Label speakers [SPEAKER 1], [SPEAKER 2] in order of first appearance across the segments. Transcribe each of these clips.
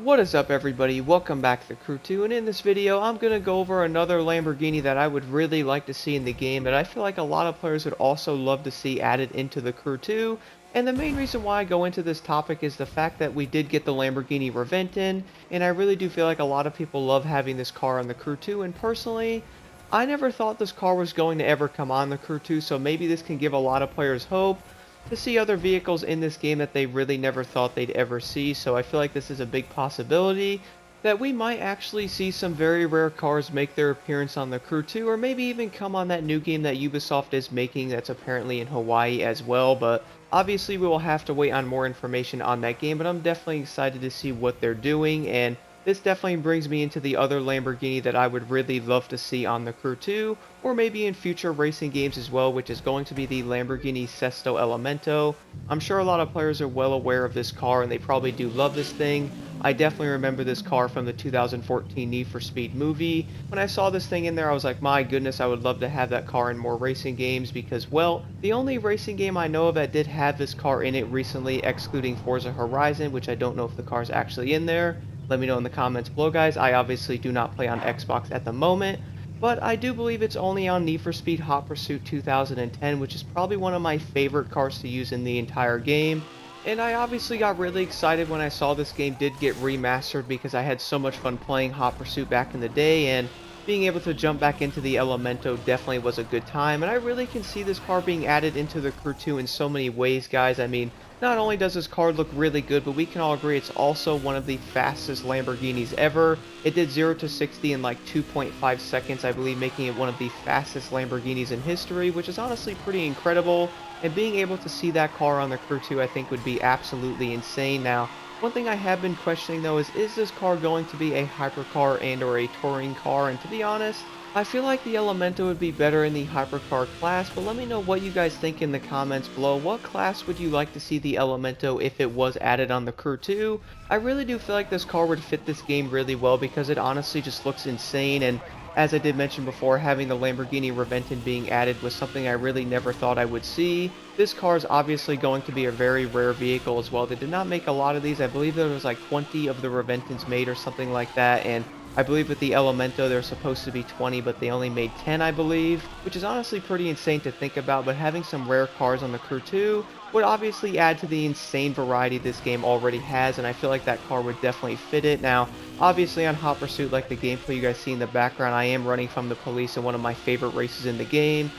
[SPEAKER 1] What is up everybody, welcome back to the Crew 2, and in this video I'm going to go over another Lamborghini that I would really like to see in the game that I feel like a lot of players would also love to see added into the Crew 2. And the main reason why I go into this topic is the fact that we did get the Lamborghini Reventon, and I really do feel like a lot of people love having this car on the Crew 2, and personally, I never thought this car was going to ever come on the Crew 2, so maybe this can give a lot of players hope to see other vehicles in this game that they really never thought they'd ever see. So I feel like this is a big possibility that we might actually see some very rare cars make their appearance on the Crew 2, or maybe even come on that new game that Ubisoft is making that's apparently in Hawaii as well. But obviously we will have to wait on more information on that game, but I'm definitely excited to see what they're doing. And this definitely brings me into the other Lamborghini that I would really love to see on the Crew 2, or maybe in future racing games as well, which is going to be the Lamborghini Sesto Elemento. I'm sure a lot of players are well aware of this car and they probably do love this thing. I definitely remember this car from the 2014 Need for Speed movie. When I saw this thing in there, I was like, my goodness, I would love to have that car in more racing games because, well, the only racing game I know of that did have this car in it recently, excluding Forza Horizon, which I don't know if the car's actually in there. Let me know in the comments below, guys. I obviously do not play on Xbox at the moment, but I do believe it's only on Need for Speed Hot Pursuit 2010, which is probably one of my favorite cars to use in the entire game. And I obviously got really excited when I saw this game did get remastered because I had so much fun playing Hot Pursuit back in the day, and being able to jump back into the Elemento definitely was a good time. And I really can see this car being added into the Crew 2 in so many ways, guys. I mean, not only does this car look really good, but we can all agree it's also one of the fastest Lamborghinis ever. It did 0 to 60 in like 2.5 seconds, I believe, making it one of the fastest Lamborghinis in history, which is honestly pretty incredible. And being able to see that car on the Crew 2, I think would be absolutely insane. Now, one thing I have been questioning though is this car going to be a hypercar and or a touring car? And to be honest, I feel like the Elemento would be better in the hypercar class, but let me know what you guys think in the comments below. What class would you like to see the Elemento if it was added on the Crew 2? I really do feel like this car would fit this game really well because it honestly just looks insane, and as I did mention before, having the Lamborghini Reventon being added was something I really never thought I would see. This car is obviously going to be a very rare vehicle as well. They did not make a lot of these. I believe there was like 20 of the Reventons made or something like that, and I believe with the Elemento there's supposed to be 20, but they only made 10, I believe, which is honestly pretty insane to think about. But having some rare cars on the Crew 2 would obviously add to the insane variety this game already has, and I feel like that car would definitely fit it. Now, obviously on Hot Pursuit, like the gameplay you guys see in the background, I am running from the police in one of my favorite races in the game,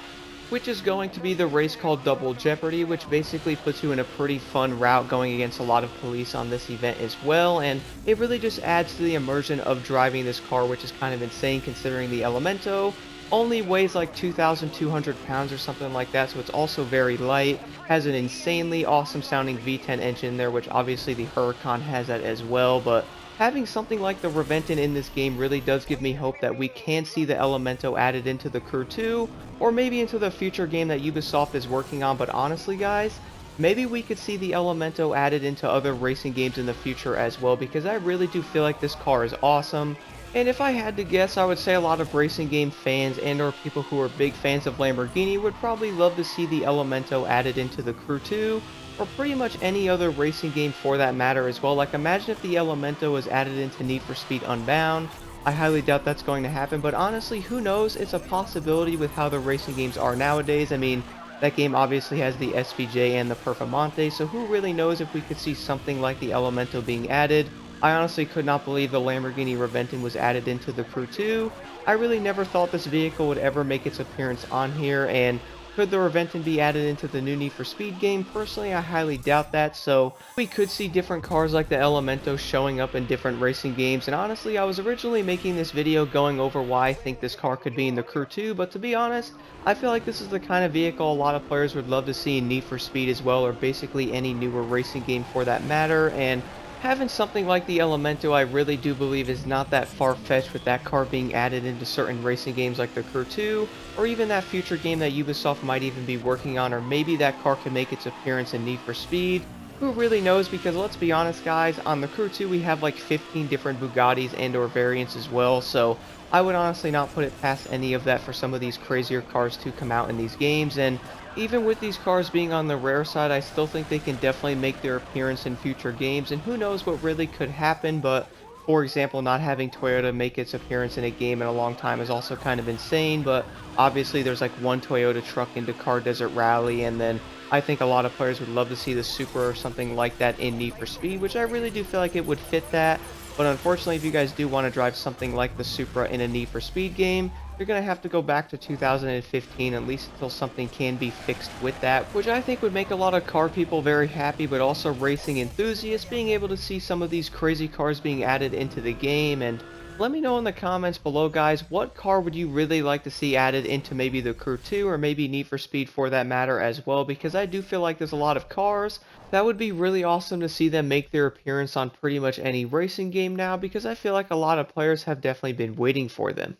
[SPEAKER 1] which is going to be the race called Double Jeopardy, which basically puts you in a pretty fun route going against a lot of police on this event as well, and it really just adds to the immersion of driving this car, which is kind of insane considering the Elemento only weighs like 2,200 pounds or something like that, so it's also very light, has an insanely awesome sounding V10 engine there, which obviously the Huracan has that as well. But having something like the Reventon in this game really does give me hope that we can see the Elemento added into the Crew 2, or maybe into the future game that Ubisoft is working on. But honestly, guys, maybe we could see the Elemento added into other racing games in the future as well, because I really do feel like this car is awesome. And if I had to guess, I would say a lot of racing game fans and or people who are big fans of Lamborghini would probably love to see the Elemento added into the Crew 2, or pretty much any other racing game for that matter as well. Like, imagine if the Elemento was added into Need for Speed Unbound. I highly doubt that's going to happen, but honestly, who knows? It's a possibility with how the racing games are nowadays. I mean, that game obviously has the SVJ and the Performante, so who really knows if we could see something like the Elemento being added. I honestly could not believe the Lamborghini Reventon was added into the Crew 2. I really never thought this vehicle would ever make its appearance on here, and could the Reventon be added into the new Need for Speed game? Personally, I highly doubt that, so we could see different cars like the Elemento showing up in different racing games. And honestly, I was originally making this video going over why I think this car could be in the Crew 2, but to be honest, I feel like this is the kind of vehicle a lot of players would love to see in Need for Speed as well, or basically any newer racing game for that matter. And having something like the Elemento, I really do believe is not that far-fetched with that car being added into certain racing games like the Crew 2, or even that future game that Ubisoft might even be working on, or maybe that car can make its appearance in Need for Speed. Who really knows, because let's be honest guys, on the Crew 2 we have like 15 different Bugattis and or variants as well, so I would honestly not put it past any of that for some of these crazier cars to come out in these games. And even with these cars being on the rare side, I still think they can definitely make their appearance in future games. And who knows what really could happen, but for example, not having Toyota make its appearance in a game in a long time is also kind of insane. But obviously, there's like one Toyota truck into Car Desert Rally, and then I think a lot of players would love to see the Supra or something like that in Need for Speed, which I really do feel like it would fit that. But unfortunately, if you guys do want to drive something like the Supra in a Need for Speed game, you're going to have to go back to 2015, at least until something can be fixed with that, which I think would make a lot of car people very happy, but also racing enthusiasts being able to see some of these crazy cars being added into the game. And let me know in the comments below, guys, what car would you really like to see added into maybe the Crew 2 or maybe Need for Speed for that matter as well, because I do feel like there's a lot of cars that would be really awesome to see them make their appearance on pretty much any racing game now, because I feel like a lot of players have definitely been waiting for them.